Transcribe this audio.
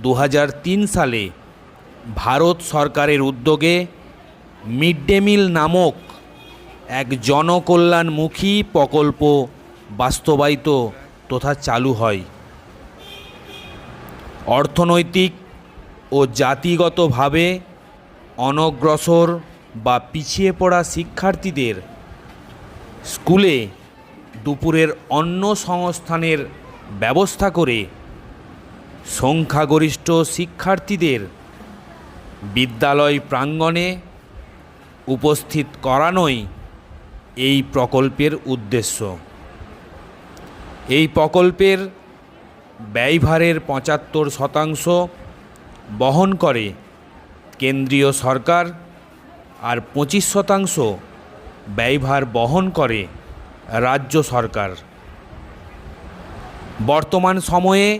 2003 সালে ভারত সরকারের উদ্যোগে মিড ডে মিল নামক এক জনকল্যাণমুখী প্রকল্প বাস্তবায়িত তথা চালু হয়। অর্থনৈতিক ও জাতিগতভাবে অনগ্রসর বা পিছিয়ে পড়া শিক্ষার্থীদের স্কুলে দুপুরের অন্ন সংস্থানের ব্যবস্থা করে সংখ্যাগরিষ্ঠ শিক্ষার্থীদের বিদ্যালয় প্রাঙ্গণে উপস্থিত করানোই এই প্রকল্পের উদ্দেশ্য। এই প্রকল্পের ব্যয়ভারের 75% বহন করে কেন্দ্রীয় সরকার আর 25% ব্যয়ভার বহন করে রাজ্য সরকার। বর্তমান সময়ে